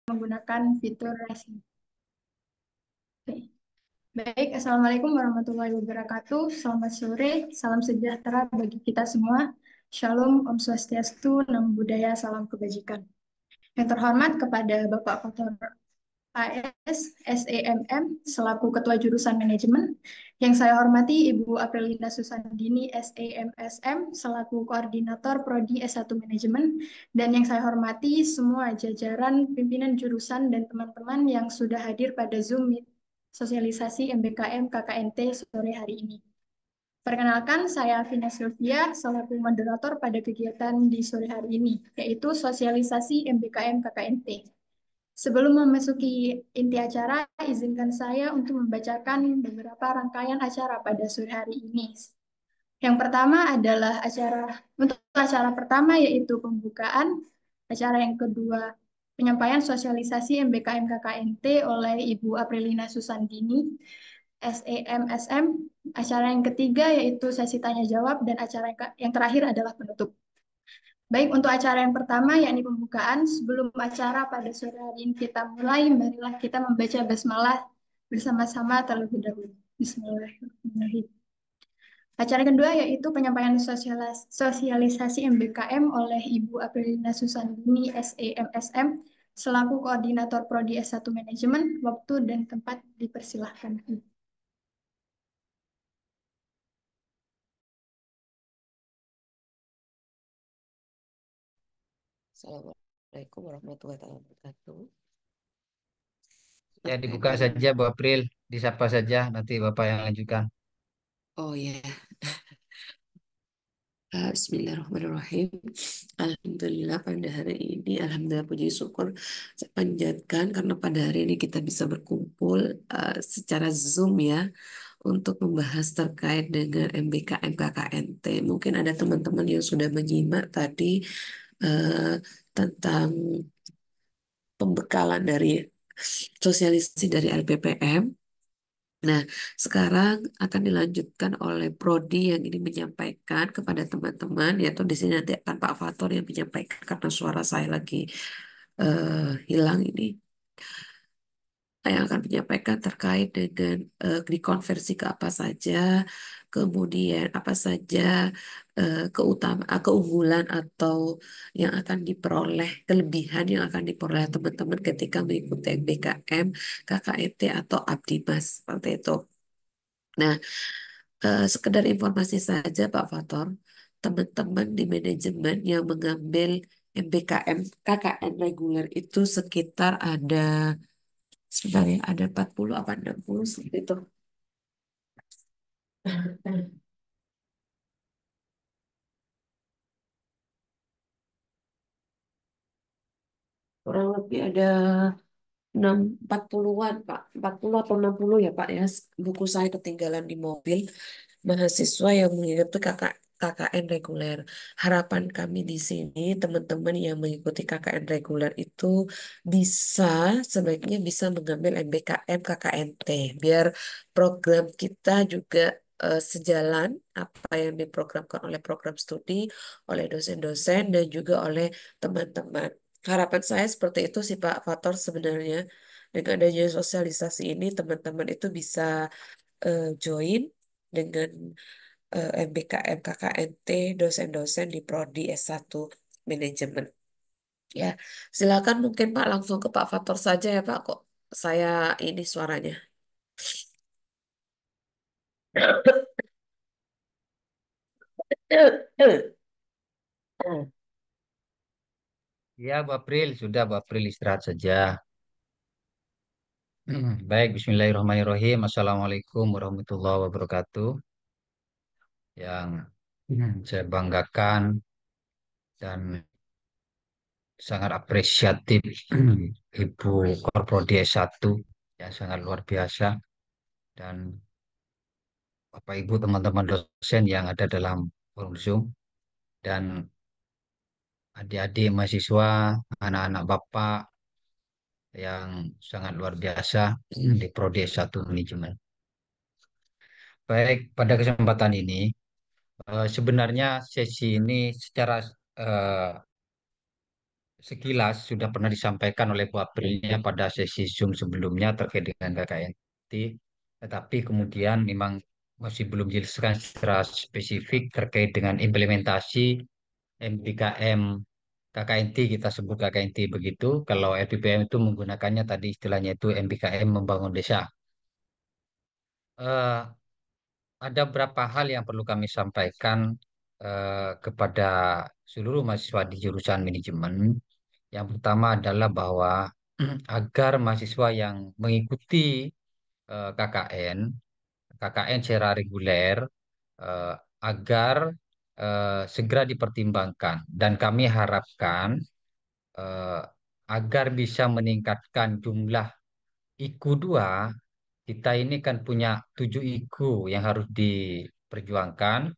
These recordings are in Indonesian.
menggunakan fitur racing. Oke. Baik, Assalamualaikum warahmatullahi wabarakatuh. Selamat sore, salam sejahtera bagi kita semua. Shalom, Om Swastiastu, Namo Buddhaya, salam kebajikan. Yang terhormat kepada Bapak Dr. AS, SEMM, selaku Ketua Jurusan Manajemen. Yang saya hormati Ibu Aprilina Susandini, SEMSM, selaku Koordinator Prodi S1 Manajemen. Dan yang saya hormati semua jajaran pimpinan jurusan dan teman-teman yang sudah hadir pada Zoom Meet sosialisasi MBKM KKNT sore hari ini. Perkenalkan, saya Vina Sylvia, selaku moderator pada kegiatan di sore hari ini, yaitu sosialisasi MBKM KKNT. Sebelum memasuki inti acara, izinkan saya untuk membacakan beberapa rangkaian acara pada sore hari ini. Yang pertama adalah untuk acara pertama yaitu pembukaan, acara yang kedua penyampaian sosialisasi MBKM KKNT oleh Ibu Aprilina Susandini, SEMSM, acara yang ketiga yaitu sesi tanya jawab, dan acara yang terakhir adalah penutup. Baik, untuk acara yang pertama, yakni pembukaan, sebelum acara pada sore hari ini kita mulai, marilah kita membaca basmalah bersama-sama terlebih dahulu. Bismillahirrahmanirrahim. Acara kedua yaitu penyampaian sosialisasi MBKM oleh Ibu Aprilina Susandini, SEMSM, selaku Koordinator Prodi S1 Manajemen. Waktu dan tempat dipersilahkan. Assalamualaikum warahmatullahi wabarakatuh. Ya, Apa yang dibuka saja Bu April, disapa saja nanti Bapak yang lanjutkan. Oh ya, Bismillahirrahmanirrahim. Alhamdulillah pada hari ini, Alhamdulillah puji syukur saya panjatkan karena pada hari ini kita bisa berkumpul secara Zoom ya untuk membahas terkait dengan MBKM KKNT. Mungkin ada teman-teman yang sudah menyimak tadi eh, tentang pembekalan dari sosialisasi dari LPPM. Nah, sekarang akan dilanjutkan oleh Prodi yang ini menyampaikan kepada teman-teman, yaitu di sini nanti akan Pak Fatur yang menyampaikan karena suara saya lagi hilang ini. Yang akan menyampaikan terkait dengan dikonversi ke apa saja, kemudian apa saja keunggulan atau yang akan diperoleh, kelebihan yang akan diperoleh teman-teman ketika mengikuti MBKM, KKNT atau Abdimas seperti itu. Nah, sekedar informasi saja Pak Fator, teman-teman di manajemen yang mengambil MBKM KKN reguler itu sekitar ada sebentar ya, ada 40 apa 60 seperti itu. Kurang lebih ada 40-an Pak, 40 atau 60 ya Pak ya. Buku saya ketinggalan di mobil. Mahasiswa yang mengikuti KKN reguler. Harapan kami di sini, teman-teman yang mengikuti KKN reguler itu bisa, sebaiknya bisa mengambil MBKM KKNT, biar program kita juga sejalan apa yang diprogramkan oleh program studi, oleh dosen-dosen, dan juga oleh teman-teman. Harapan saya seperti itu sih Pak Fator sebenarnya. Dengan adanya sosialisasi ini, teman-teman itu bisa join dengan MBKM KKNT dosen-dosen di Prodi S1 Manajemen. Ya, silakan mungkin Pak langsung ke Pak Fator saja ya Pak. Kok saya ini suaranya. Ya, Bu April, sudah Bu April istirahat saja. Baik, Bismillahirrahmanirrahim. Assalamualaikum warahmatullahi wabarakatuh. Yang saya banggakan dan sangat apresiatif Ibu Korprodi S1 yang sangat luar biasa, dan Bapak Ibu teman-teman dosen yang ada dalam forum Zoom, dan adik-adik mahasiswa, anak-anak Bapak yang sangat luar biasa di Prodi S1 Manajemen. Baik, pada kesempatan ini sebenarnya sesi ini secara eh, sekilas sudah pernah disampaikan oleh Bu Aprilnya pada sesi Zoom sebelumnya terkait dengan KKNT, tetapi kemudian memang masih belum dijelaskan secara spesifik terkait dengan implementasi MBKM KKNT, kita sebut KKNT begitu. Kalau LPPM itu menggunakannya tadi istilahnya itu MBKM membangun desa. Eh, ada beberapa hal yang perlu kami sampaikan kepada seluruh mahasiswa di jurusan manajemen. Yang pertama adalah bahwa agar mahasiswa yang mengikuti KKN secara reguler, eh, agar segera dipertimbangkan. Dan kami harapkan eh, agar bisa meningkatkan jumlah IQ 2, kita ini kan punya 7 IQ yang harus diperjuangkan.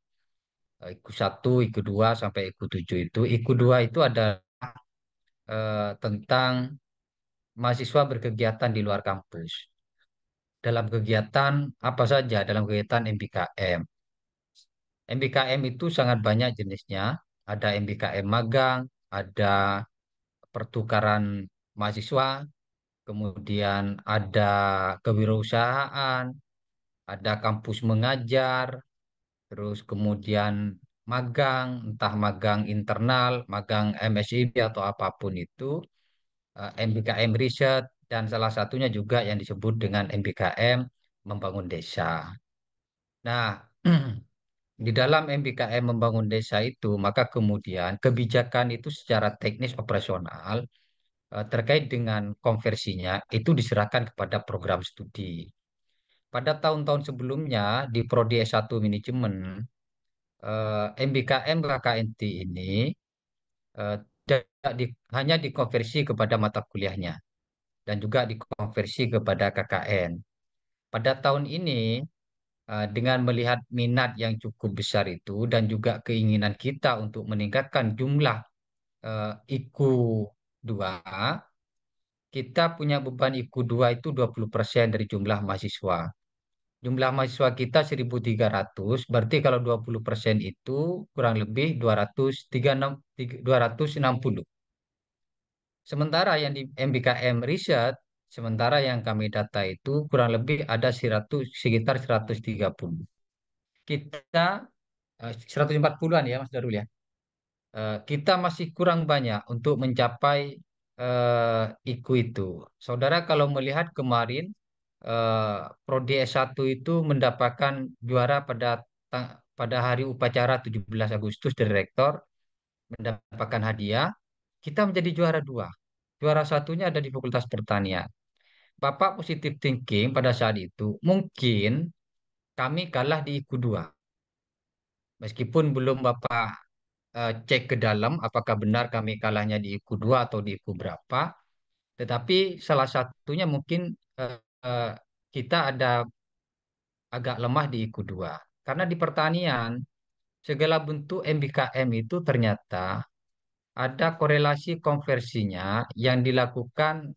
IQ 1, IQ 2 sampai IQ 7 itu. IQ 2 itu ada tentang mahasiswa berkegiatan di luar kampus. Dalam kegiatan apa saja? Dalam kegiatan MBKM. MBKM itu sangat banyak jenisnya. Ada MBKM magang, ada pertukaran mahasiswa, kemudian ada kewirausahaan, ada kampus mengajar, terus kemudian magang, entah magang internal, magang MSIB atau apapun itu, MBKM riset, dan salah satunya juga yang disebut dengan MBKM membangun desa. Nah, di dalam MBKM membangun desa itu, maka kemudian kebijakan itu secara teknis operasional terkait dengan konversinya itu diserahkan kepada program studi. Pada tahun-tahun sebelumnya di Prodi S1 Manajemen, MBKM KKNT ini eh, hanya dikonversi kepada mata kuliahnya dan juga dikonversi kepada KKN. Pada tahun ini, dengan melihat minat yang cukup besar itu dan juga keinginan kita untuk meningkatkan jumlah IQ 2, kita punya beban IQ 2 itu 20% dari jumlah mahasiswa. Jumlah mahasiswa kita 1.300, berarti kalau 20% itu kurang lebih 260. Sementara yang di MBKM Riset, sementara yang kami data itu kurang lebih ada 100, sekitar 130. Kita 140-an ya Mas Darul ya. Kita masih kurang banyak untuk mencapai IQ itu. Saudara kalau melihat kemarin Prodi S1 itu mendapatkan juara pada hari upacara 17 Agustus dari Rektor, mendapatkan hadiah, kita menjadi juara dua. Juara satunya ada di Fakultas Pertanian. Bapak positif thinking pada saat itu, mungkin kami kalah di IQ 2. Meskipun belum Bapak cek ke dalam apakah benar kami kalahnya di IQ 2 atau di IQ berapa, tetapi salah satunya mungkin eh, eh, kita ada agak lemah di IQ 2. Karena di pertanian, segala bentuk MBKM itu ternyata ada korelasi konversinya yang dilakukan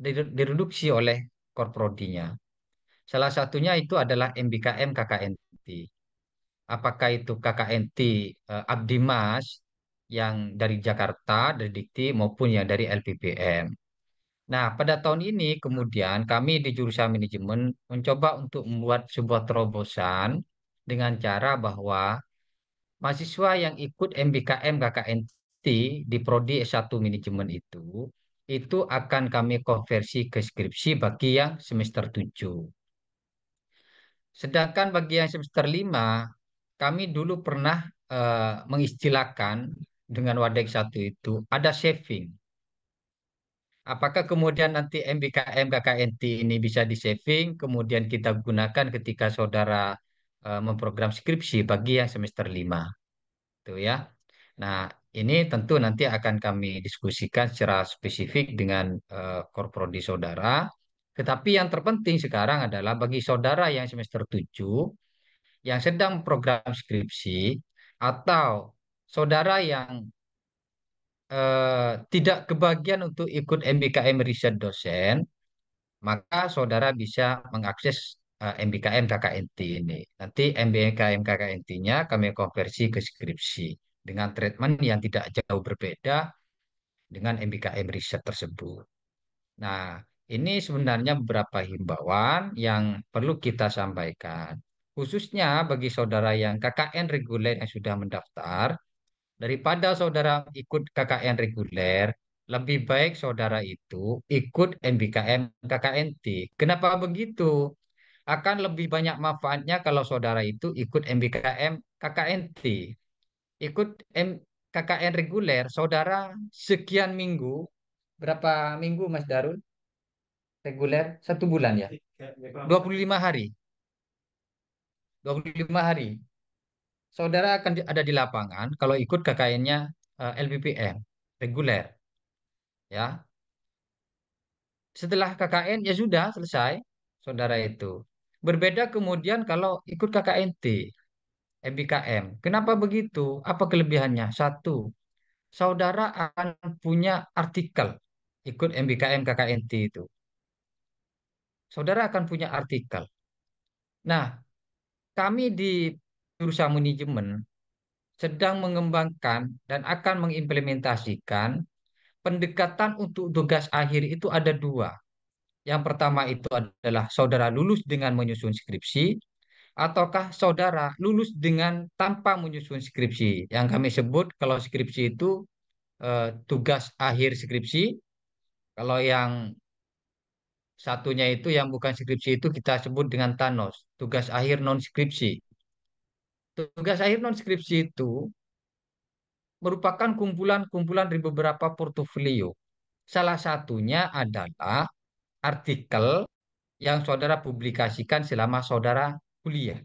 direduksi oleh korprodinya. Salah satunya itu adalah MBKM KKNT. Apakah itu KKNT Abdimas yang dari Jakarta, dari Dikti, maupun yang dari LPPM. Nah, pada tahun ini kemudian kami di jurusan manajemen mencoba untuk membuat sebuah terobosan dengan cara bahwa mahasiswa yang ikut MBKM KKNT di Prodi S1 Manajemen itu akan kami konversi ke skripsi bagi yang semester 7. Sedangkan bagi yang semester 5, kami dulu pernah mengistilahkan dengan Wadek satu itu ada saving. Apakah kemudian nanti MBKM KKNT ini bisa di-saving, kemudian kita gunakan ketika saudara memprogram skripsi bagi yang semester 5. Tuh ya. Nah, ini tentu nanti akan kami diskusikan secara spesifik dengan korprodi saudara. Tetapi yang terpenting sekarang adalah bagi saudara yang semester 7 yang sedang program skripsi atau saudara yang tidak kebagian untuk ikut MBKM riset dosen, maka saudara bisa mengakses MBKM KKNT ini. Nanti MBKM KKNT-nya kami konversi ke skripsi dengan treatment yang tidak jauh berbeda dengan MBKM riset tersebut. Nah, ini sebenarnya beberapa himbauan yang perlu kita sampaikan. Khususnya bagi saudara yang KKN reguler yang sudah mendaftar, daripada saudara ikut KKN reguler, lebih baik saudara itu ikut MBKM KKNT. Kenapa begitu? Akan lebih banyak manfaatnya kalau saudara itu ikut MBKM KKNT. Ikut KKN reguler, saudara sekian minggu, berapa minggu Mas Darul? Reguler 1 bulan ya? 25 hari. 25 hari. Saudara akan ada di lapangan kalau ikut KKN-nya LPPM reguler ya. Setelah KKN ya sudah selesai saudara itu. Berbeda kemudian kalau ikut KKNT, MBKM. Kenapa begitu? Apa kelebihannya? Satu, saudara akan punya artikel ikut MBKM KKNT itu. Saudara akan punya artikel. Nah, kami di jurusan manajemen sedang mengembangkan dan akan mengimplementasikan pendekatan untuk tugas akhir itu ada dua. Yang pertama itu adalah saudara lulus dengan menyusun skripsi, ataukah saudara lulus dengan tanpa menyusun skripsi. Yang kami sebut kalau skripsi itu tugas akhir skripsi. Kalau yang satunya itu yang bukan skripsi itu kita sebut dengan TANOS, tugas akhir non skripsi. Tugas akhir non skripsi itu merupakan kumpulan-kumpulan dari beberapa portofolio. Salah satunya adalah artikel yang saudara publikasikan selama saudara kuliah.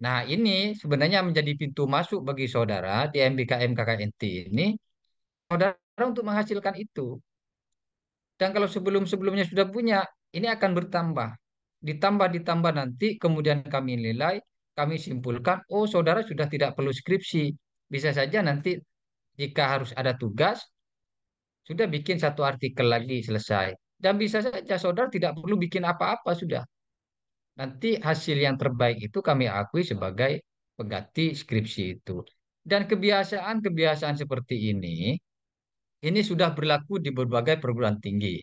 Nah, ini sebenarnya menjadi pintu masuk bagi saudara di MBKM KKNT ini, saudara untuk menghasilkan itu. Dan kalau sebelum-sebelumnya sudah punya, ini akan bertambah. Ditambah nanti, kemudian kami nilai, kami simpulkan, oh saudara sudah tidak perlu skripsi. Bisa saja nanti jika harus ada tugas, sudah bikin satu artikel lagi selesai. Dan bisa saja saudara tidak perlu bikin apa-apa sudah. Nanti hasil yang terbaik itu kami akui sebagai pengganti skripsi itu. Dan kebiasaan-kebiasaan seperti ini sudah berlaku di berbagai perguruan tinggi.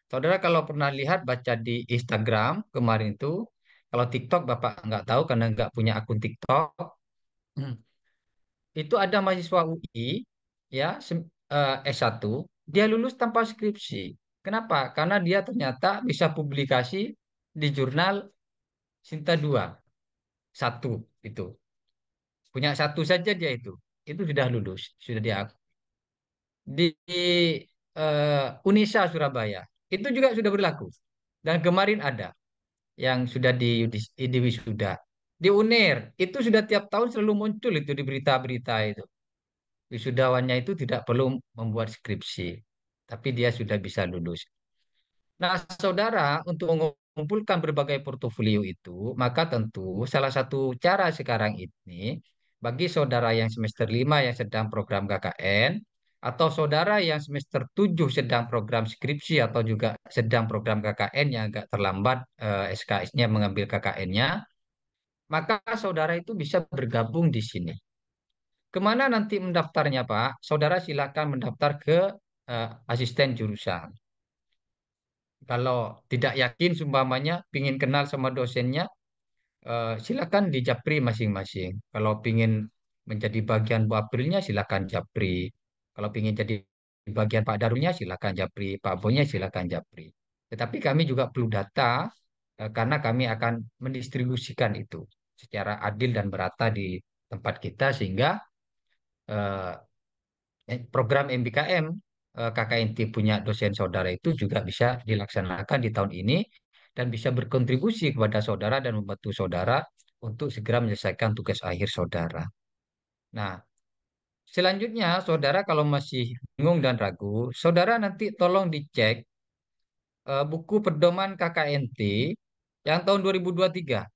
Saudara kalau pernah lihat baca di Instagram kemarin itu, kalau TikTok Bapak nggak tahu karena nggak punya akun TikTok, itu ada mahasiswa UI ya S1, dia lulus tanpa skripsi. Kenapa? Karena dia ternyata bisa publikasi di jurnal Sinta 2 satu itu. Punya satu saja dia itu sudah lulus, sudah dia di Unisa Surabaya. Itu juga sudah berlaku. Dan kemarin ada yang sudah di wisuda. Di UNER itu sudah tiap tahun selalu muncul itu di berita-berita itu. Wisudawannya itu tidak perlu membuat skripsi, tapi dia sudah bisa lulus. Nah, saudara, untuk mengumpulkan berbagai portofolio itu, maka tentu salah satu cara sekarang ini bagi saudara yang semester 5 yang sedang program KKN, atau saudara yang semester 7 sedang program skripsi atau juga sedang program KKN yang agak terlambat SKS-nya mengambil KKN-nya, maka saudara itu bisa bergabung di sini. Kemana nanti mendaftarnya, Pak? Saudara silakan mendaftar ke asisten jurusan. Kalau tidak yakin seumpamanya pingin kenal sama dosennya, silakan di Japri masing-masing. Kalau pingin menjadi bagian Bu Aprilnya, silakan Japri. Kalau pingin jadi bagian Pak Darulnya, silakan Japri. Pak Bonya, silakan Japri. Tetapi kami juga perlu data karena kami akan mendistribusikan itu secara adil dan merata di tempat kita sehingga eh, program MBKM KKNT punya dosen saudara itu juga bisa dilaksanakan di tahun ini dan bisa berkontribusi kepada saudara dan membantu saudara untuk segera menyelesaikan tugas akhir saudara. Nah, selanjutnya saudara kalau masih bingung dan ragu, saudara nanti tolong dicek buku pedoman KKNT yang tahun 2023.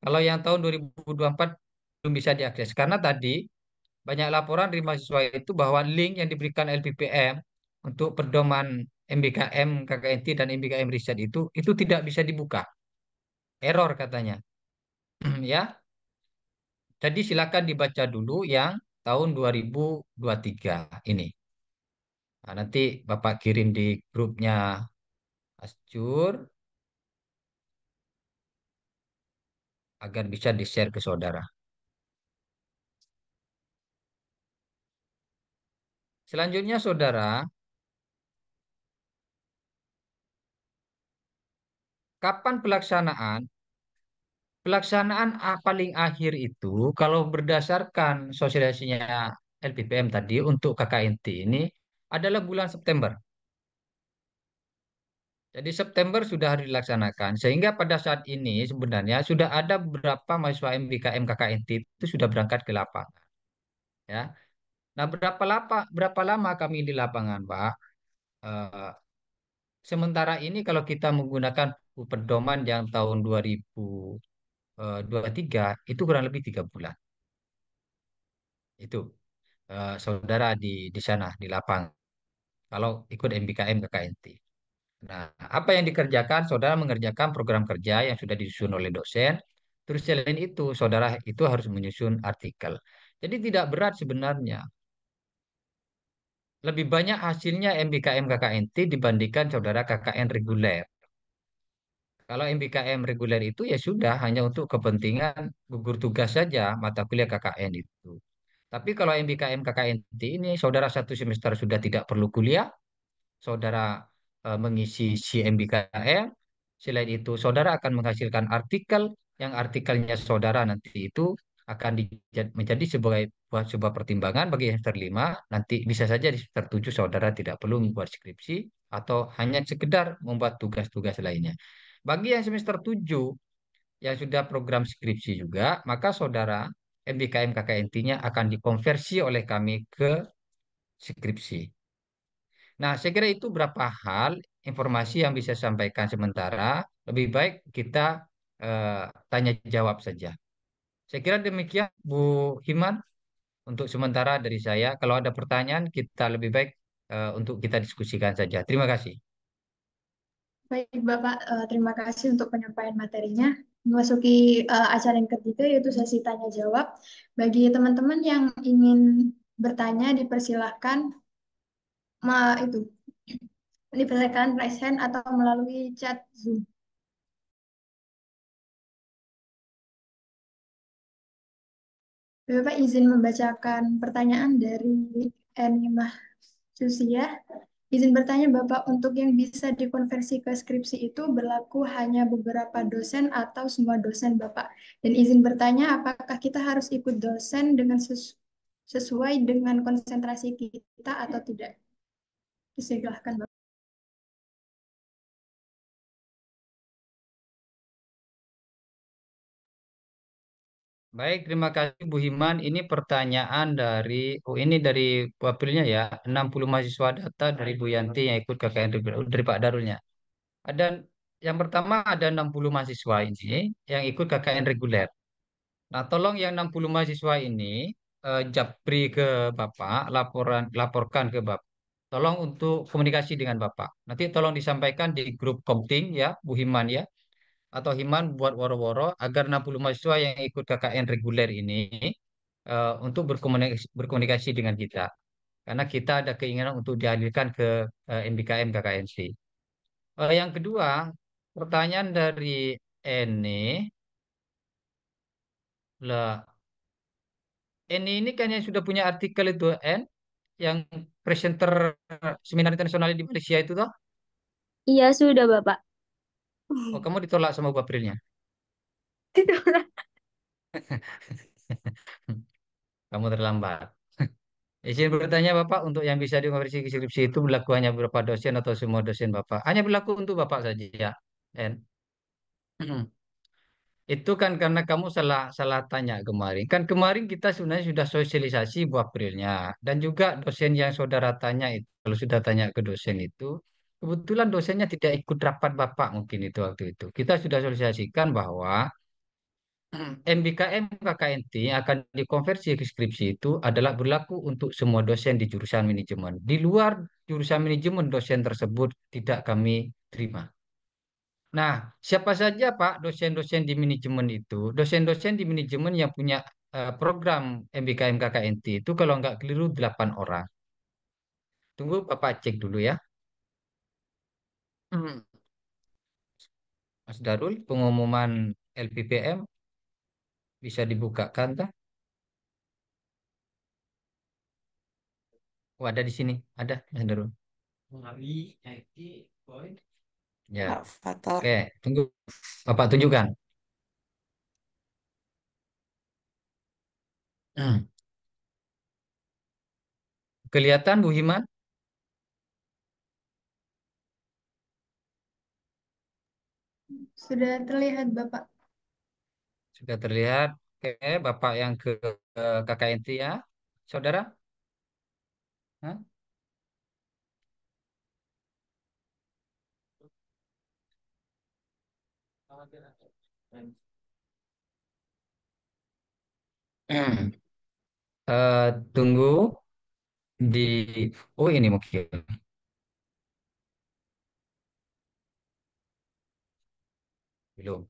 Kalau yang tahun 2024 belum bisa diakses karena tadi banyak laporan dari mahasiswa itu bahwa link yang diberikan LPPM untuk pedoman MBKM, KKNT, dan MBKM riset itu tidak bisa dibuka. Error katanya. Ya, jadi silakan dibaca dulu yang tahun 2023 ini. Nanti Bapak kirim di grupnya Asjur agar bisa di-share ke saudara. Selanjutnya, saudara, kapan pelaksanaan? Pelaksanaan paling akhir itu, kalau berdasarkan sosialisasinya LPPM tadi untuk KKNT ini adalah bulan September. Jadi September sudah harus dilaksanakan, sehingga pada saat ini sebenarnya sudah ada beberapa mahasiswa MBKM KKNT itu sudah berangkat ke lapangan. Ya, nah berapa lama kami di lapangan, Pak? Eh, Sementara ini kalau kita menggunakan pedoman yang tahun 2023 itu kurang lebih 3 bulan. Itu saudara di sana di lapangan. Kalau ikut MBKM KKNT. Nah, apa yang dikerjakan? Saudara mengerjakan program kerja yang sudah disusun oleh dosen. Terus selain itu, saudara itu harus menyusun artikel. Jadi tidak berat sebenarnya. Lebih banyak hasilnya MBKM KKNT dibandingkan saudara KKN reguler. Kalau MBKM reguler itu ya sudah hanya untuk kepentingan gugur tugas saja mata kuliah KKN itu. Tapi kalau MBKM KKNT ini saudara satu semester sudah tidak perlu kuliah, saudara mengisi CMBKM. Selain itu, saudara akan menghasilkan artikel yang artikelnya saudara nanti itu akan menjadi sebuah pertimbangan bagi semester 5. Nanti bisa saja di semester 7 saudara tidak perlu membuat skripsi atau hanya sekedar membuat tugas-tugas lainnya. Bagi yang semester 7 yang sudah program skripsi juga, maka saudara MBKM KKNT-nya akan dikonversi oleh kami ke skripsi. Nah, saya kira itu berapa hal informasi yang bisa saya sampaikan sementara. Lebih baik kita tanya jawab saja. Saya kira demikian, Bu Himan, untuk sementara dari saya. Kalau ada pertanyaan, kita lebih baik untuk kita diskusikan saja. Terima kasih. Baik, Bapak, terima kasih untuk penyampaian materinya. Memasuki acara yang ketiga, yaitu sesi tanya jawab. Bagi teman-teman yang ingin bertanya, dipersilahkan itu dipersilakan raise hand atau melalui chat Zoom. Bapak izin membacakan pertanyaan dari Eni Mahsusia. Izin bertanya Bapak, untuk yang bisa dikonversi ke skripsi itu berlaku hanya beberapa dosen atau semua dosen Bapak? Dan izin bertanya, apakah kita harus ikut dosen dengan sesuai dengan konsentrasi kita atau tidak? Silakan Bapak. Baik, terima kasih Bu Himan. Ini pertanyaan dari, oh ini dari Aprilnya ya, 60 mahasiswa data dari Bu Yanti yang ikut KKN reguler, dari Pak Darulnya. Ada yang pertama ada 60 mahasiswa ini yang ikut KKN reguler. Nah, tolong yang 60 mahasiswa ini japri ke Bapak, laporkan ke Bapak. Tolong untuk komunikasi dengan Bapak. Nanti tolong disampaikan di grup Komting ya, Bu Himan ya, atau Himan buat woro-woro agar 60 mahasiswa yang ikut KKN reguler ini untuk berkomunikasi dengan kita. Karena kita ada keinginan untuk dialihkan ke MBKM KKNC. Yang kedua, pertanyaan dari Eni, lah, ini kan yang sudah punya artikel itu, yang presenter seminar internasional di Malaysia itu toh. Iya, sudah, Bapak. Oh, kamu ditolak sama Bu Aprilnya. Kamu terlambat. Izin bertanya Bapak, untuk yang bisa dikonversi ke skripsi itu berlaku hanya beberapa dosen atau semua dosen Bapak? Hanya berlaku untuk Bapak saja, En. Itu kan karena kamu salah salah tanya kemarin. Kan kemarin kita sebenarnya sudah sosialisasi Bu Aprilnya. Dan juga dosen yang saudara tanya itu, kalau sudah tanya ke dosen itu, kebetulan dosennya tidak ikut rapat Bapak mungkin itu waktu itu. Kita sudah sosialisasikan bahwa MBKM KKNT yang akan dikonversi ke skripsi itu adalah berlaku untuk semua dosen di jurusan manajemen. Di luar jurusan manajemen, dosen tersebut tidak kami terima. Nah, siapa saja Pak dosen-dosen di manajemen itu? Dosen-dosen di manajemen yang punya program MBKM KKNT itu kalau nggak keliru 8 orang. Tunggu Bapak cek dulu ya. Hmm. Mas Darul, pengumuman LPPM bisa dibukakan kah? Oh, ada di sini. Ada, Mas Darul. Ya, Pak Fator. oke. Tunggu. Bapak tunjukkan. Hmm. Kelihatan Bu Himan? Sudah terlihat, Bapak. Sudah terlihat. Oke, Bapak yang ke KKNT ya. Saudara? Hah? Hmm. Tunggu di... Oh ini mungkin. Belum.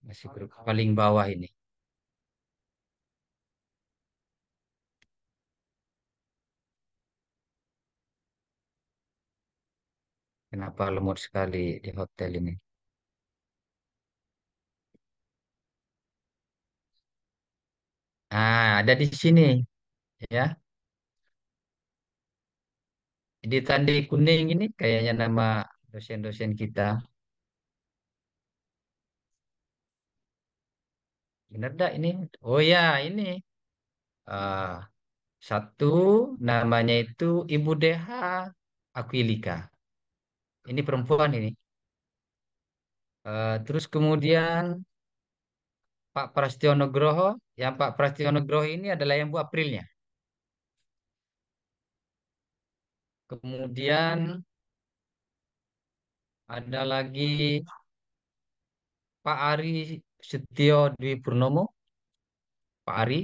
Masih grup paling bawah ini. Kenapa lemot sekali di hotel ini? Ah, ada di sini ya. Di tanda kuning ini kayaknya nama dosen-dosen kita. Benar dah ini? Oh ya, ini. Ah, satu namanya itu Ibu Deha Aquilika. Ini perempuan ini. Terus kemudian Pak Prasetyo Nugroho. Yang Pak Prasetyo Nugroho ini adalah yang Bu Aprilnya. Kemudian ada lagi Pak Ari Setio Dwi Purnomo. Pak Ari.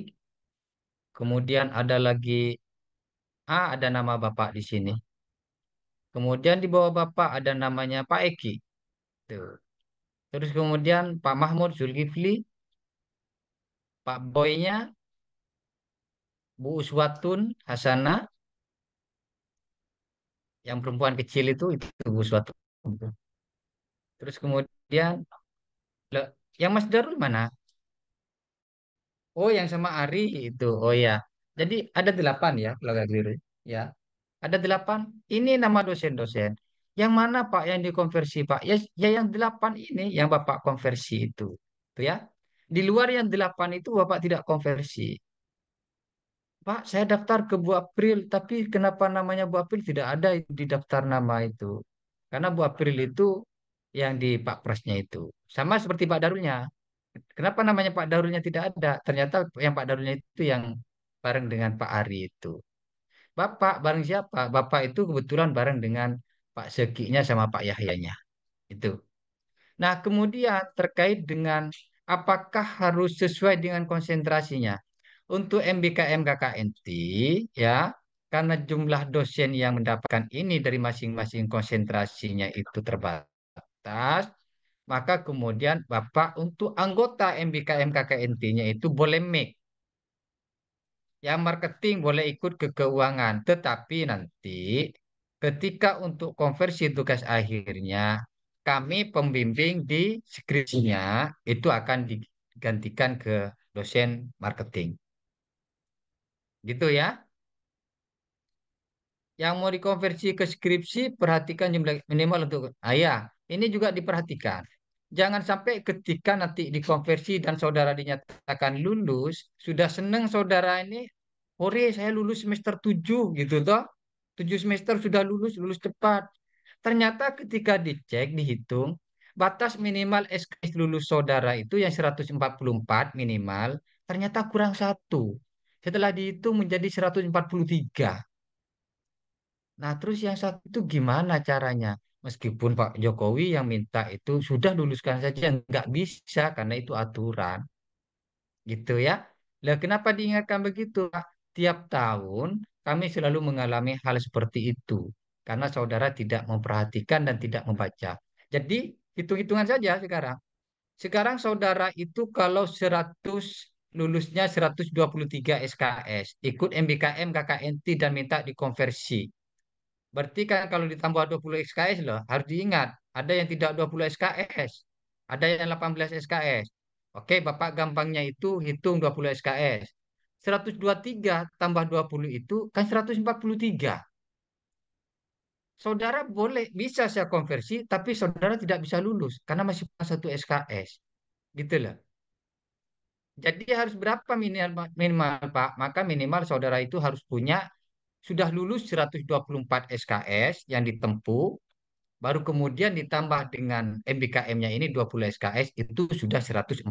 Kemudian ada lagi, ada nama Bapak di sini. Kemudian di bawah Bapak ada namanya Pak Eki. Tuh. Terus kemudian Pak Mahmud Zulkifli, Pak Boynya, Bu Uswatun Hasanah, yang perempuan kecil itu Bu Uswatun. Terus kemudian, le- yang Mas Darul mana? Oh, yang sama Ari itu. Oh ya. Jadi ada 8 ya, kalau nggak keliru. Ya, ada 8. Ini nama dosen-dosen. Yang mana Pak yang dikonversi Pak? Ya, ya yang 8 ini yang Bapak konversi itu. Tuh ya. Di luar yang 8 itu Bapak tidak konversi. Pak, saya daftar ke Bu April, tapi kenapa namanya Bu April tidak ada di daftar nama itu? Karena Bu April itu yang di Pak Presnya itu. Sama seperti Pak Darulnya. Kenapa namanya Pak Darulnya tidak ada? Ternyata yang Pak Darulnya itu yang bareng dengan Pak Ari itu. Bapak bareng siapa? Bapak itu kebetulan bareng dengan Pak Sekinya sama Pak Yahyanya. Itu. Nah, kemudian terkait dengan apakah harus sesuai dengan konsentrasinya. Untuk MBKM KKNT, ya, karena jumlah dosen yang mendapatkan ini dari masing-masing konsentrasinya itu terbatas, maka kemudian Bapak untuk anggota MBKM KKNT-nya itu boleh make. Yang marketing boleh ikut ke keuangan, tetapi nanti ketika untuk konversi tugas akhirnya, kami pembimbing di skripsinya itu akan digantikan ke dosen marketing. Gitu ya. Yang mau dikonversi ke skripsi, perhatikan jumlah minimal untuk ayah. Ini juga diperhatikan. Jangan sampai ketika nanti dikonversi dan saudara dinyatakan lulus, sudah senang saudara ini, Ore saya lulus semester 7 gitu toh. 7 semester sudah lulus, lulus cepat. Ternyata ketika dicek, dihitung, batas minimal SKS lulus saudara itu yang 144 minimal, ternyata kurang satu. Setelah dihitung menjadi 143. Nah, terus yang satu itu gimana caranya? Meskipun Pak Jokowi yang minta itu sudah luluskan saja, nggak bisa karena itu aturan, gitu ya. Lah, kenapa diingatkan begitu, Pak? Tiap tahun kami selalu mengalami hal seperti itu karena saudara tidak memperhatikan dan tidak membaca. Jadi, hitung-hitungan saja sekarang. Sekarang saudara itu kalau 100 lulusnya 123 SKS, ikut MBKM KKNT dan minta dikonversi. Berarti kan kalau ditambah 20 SKS loh, harus diingat, ada yang tidak 20 SKS, ada yang 18 SKS. Oke, Bapak gampangnya itu hitung 20 SKS. 123 tambah 20 itu kan 143. Saudara boleh, bisa saya konversi, tapi saudara tidak bisa lulus karena masih pas satu SKS. Gitu loh. Jadi harus berapa minimal, minimal Pak? Maka minimal saudara itu harus punya sudah lulus 124 SKS yang ditempuh, baru kemudian ditambah dengan MBKM-nya ini 20 SKS itu sudah 144.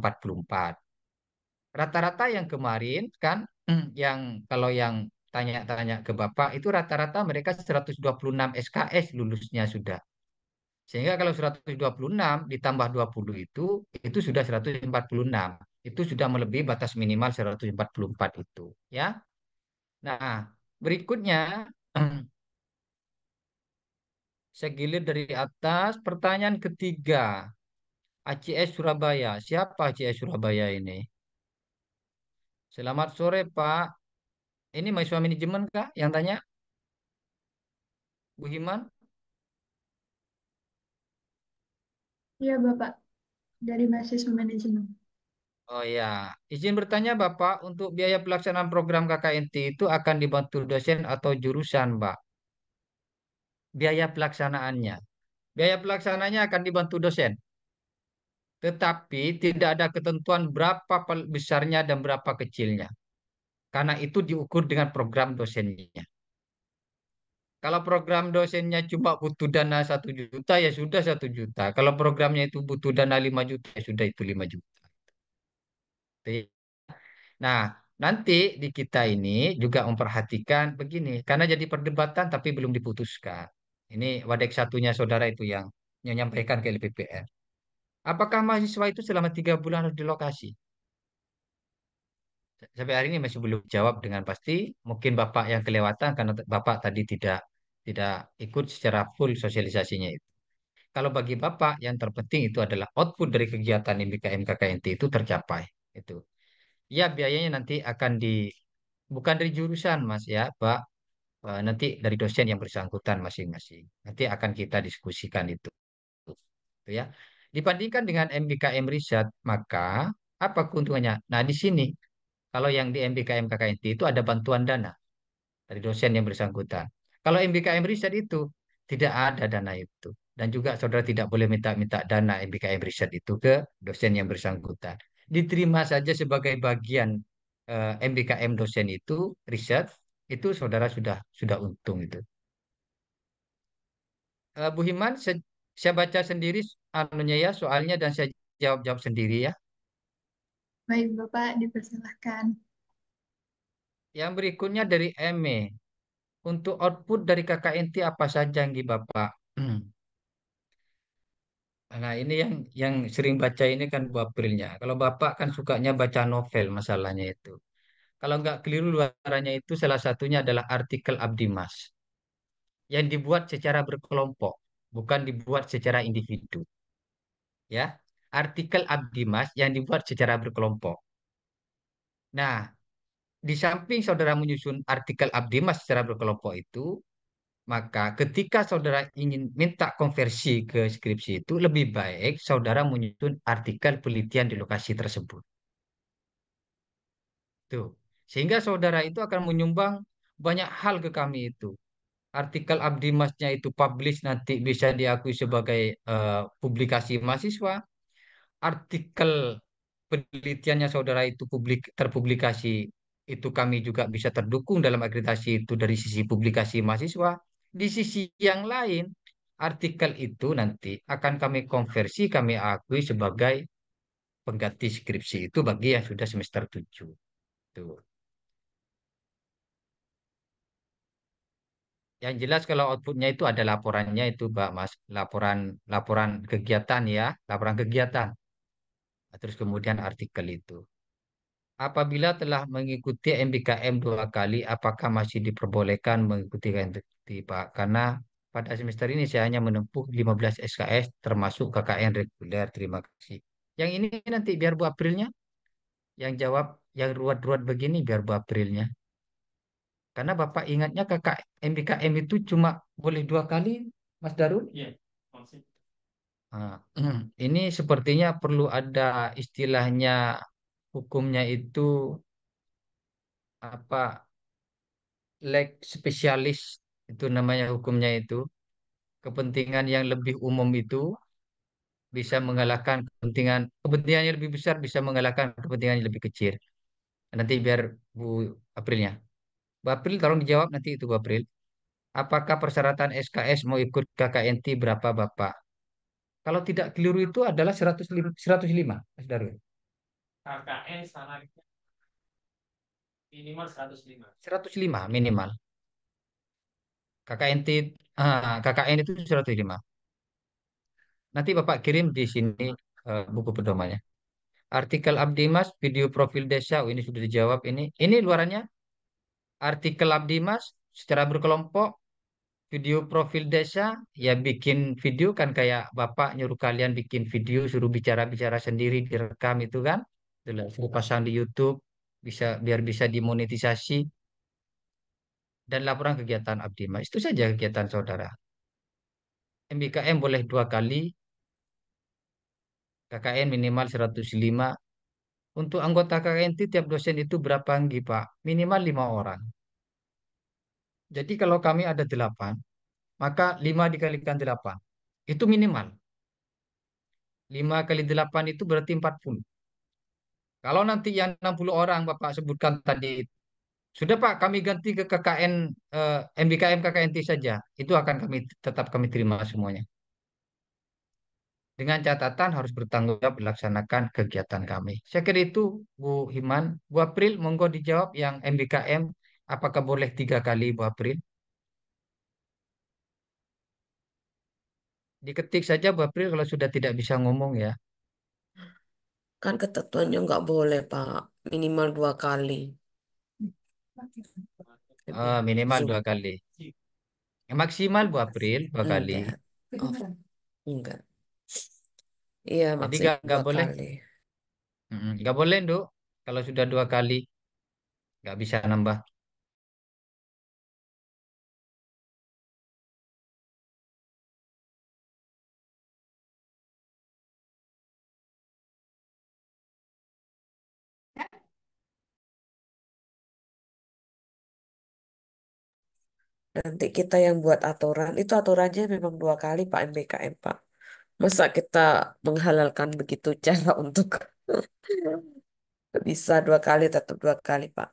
Rata-rata yang kemarin kan yang kalau yang tanya-tanya ke Bapak itu rata-rata mereka 126 SKS lulusnya sudah. Sehingga kalau 126 ditambah 20 itu sudah 146. Itu sudah melebihi batas minimal 144 itu, ya. Nah, berikutnya saya gilir dari atas. Pertanyaan ketiga, ACS Surabaya. Siapa ACS Surabaya ini? Selamat sore, Pak. Ini mahasiswa manajemen kah yang tanya, Bu Himan? Iya, Bapak, dari mahasiswa manajemen. Oh ya, izin bertanya Bapak, untuk biaya pelaksanaan program KKNT itu akan dibantu dosen atau jurusan, Pak? Biaya pelaksanaannya. Biaya pelaksanaannya akan dibantu dosen. Tetapi tidak ada ketentuan berapa besarnya dan berapa kecilnya. Karena itu diukur dengan program dosennya. Kalau program dosennya cuma butuh dana 1 juta, ya sudah 1 juta. Kalau programnya itu butuh dana 5 juta, ya sudah itu 5 juta. Nah, nanti di kita ini juga memperhatikan begini, karena jadi perdebatan tapi belum diputuskan. Ini wadek satunya saudara itu yang menyampaikan ke LPPR. Apakah mahasiswa itu selama 3 bulan harus di lokasi? Sampai hari ini masih belum jawab dengan pasti. Mungkin Bapak yang kelewatan karena Bapak tadi tidak ikut secara full sosialisasinya itu. Kalau bagi Bapak yang terpenting itu adalah output dari kegiatan MBKM KKNT itu tercapai. Itu. Ya biayanya nanti akan bukan dari jurusan Mas ya, Pak. Nanti dari dosen yang bersangkutan masing-masing. Nanti akan kita diskusikan itu. Gitu ya. Dibandingkan dengan MBKM riset, maka apa keuntungannya? Nah, di sini kalau yang di MBKM KKNT itu ada bantuan dana dari dosen yang bersangkutan. Kalau MBKM riset itu tidak ada dana itu. Dan juga saudara tidak boleh minta-minta dana MBKM riset itu ke dosen yang bersangkutan. Diterima saja sebagai bagian MBKM dosen itu riset, itu saudara sudah untung itu. Bu Himan, saya baca sendiri anunya ya soalnya dan saya jawab-jawab sendiri ya. Baik, Bapak, dipersilahkan. Yang berikutnya dari ME. Untuk output dari KKNT apa saja yang di Bapak? Nah, ini yang sering baca ini kan Bu Aprilnya. Kalau Bapak kan sukanya baca novel masalahnya itu. Kalau nggak keliru luarannya itu salah satunya adalah artikel Abdimas yang dibuat secara berkelompok, bukan dibuat secara individu. Ya, artikel Abdimas yang dibuat secara berkelompok. Nah, di samping saudara menyusun artikel Abdimas secara berkelompok itu, maka ketika saudara ingin minta konversi ke skripsi itu lebih baik saudara menyusun artikel penelitian di lokasi tersebut. Tuh. Sehingga saudara itu akan menyumbang banyak hal ke kami itu. Artikel Abdimasnya itu publish nanti bisa diakui sebagai publikasi mahasiswa. Artikel penelitiannya saudara itu terpublikasi itu kami juga bisa terdukung dalam akreditasi itu dari sisi publikasi mahasiswa. Di sisi yang lain, artikel itu nanti akan kami konversi, kami akui sebagai pengganti skripsi itu bagi yang sudah semester 7. Tuh. Yang jelas kalau outputnya itu ada laporannya itu, Mbak Mas, laporan laporan kegiatan ya, laporan kegiatan. Terus kemudian artikel itu. Apabila telah mengikuti MBKM 2 kali, apakah masih diperbolehkan mengikuti KNT, Pak? Karena pada semester ini saya hanya menempuh 15 SKS termasuk KKN reguler. Terima kasih. Yang ini nanti biar Bu Aprilnya yang jawab, yang ruwet-ruwet begini biar Bu Aprilnya. Karena Bapak ingatnya kakak MBKM itu cuma boleh 2 kali, Mas Darul. Nah, ini sepertinya perlu ada istilahnya hukumnya itu apa leg spesialis itu namanya hukumnya itu kepentingan yang lebih umum itu bisa mengalahkan kepentingan yang lebih besar bisa mengalahkan kepentingan yang lebih kecil. Nanti biar Bu Aprilnya. Bu April tolong dijawab nanti itu Bu April. Apakah persyaratan SKS mau ikut KKNT berapa Bapak? Kalau tidak keliru itu adalah 105, 105 Mas Darul. 105 minimal. KKNT KKN itu 105. Nanti Bapak kirim di sini buku pedomannya. Artikel Abdimas, video profil desa, oh, ini sudah dijawab ini. Ini luarannya artikel Abdimas secara berkelompok, video profil desa, ya bikin video kan kayak Bapak nyuruh kalian bikin video, suruh bicara-bicara sendiri, direkam itu kan. Itulah, suruh pasang di YouTube, biar bisa dimonetisasi dan laporan kegiatan Abdimas. Itu saja kegiatan saudara. MBKM boleh 2 kali, KKN minimal 105. Untuk anggota KKN tiap dosen itu berapa Nggi, Pak? Minimal 5 orang. Jadi kalau kami ada 8, maka 5 dikalikan 8. Itu minimal. 5 kali 8 itu berarti 40. Kalau nanti yang 60 orang Bapak sebutkan tadi, sudah Pak kami ganti ke KKN, MBKM KKNT saja. Itu akan tetap kami terima semuanya. Dengan catatan harus bertanggung jawab melaksanakan kegiatan kami. Saya kira itu Bu Himan. Bu April, monggo dijawab yang MBKM. Apakah boleh 3 kali Bu April? Diketik saja Bu April kalau sudah tidak bisa ngomong ya. Kan ketentuannya nggak boleh, Pak. Minimal 2 kali. Minimal Zoom. 2 kali. Maksimal Bu April 2 kali. Enggak. Oh, enggak. Iya, Jadi maksudnya nggak dua boleh, kali. nggak boleh Nduk. Kalau sudah 2 kali, nggak bisa nambah. Nanti kita yang buat aturan, itu aturannya memang 2 kali Pak MBKM Pak. Masa kita menghalalkan begitu cara untuk bisa 2 kali, tetap 2 kali Pak.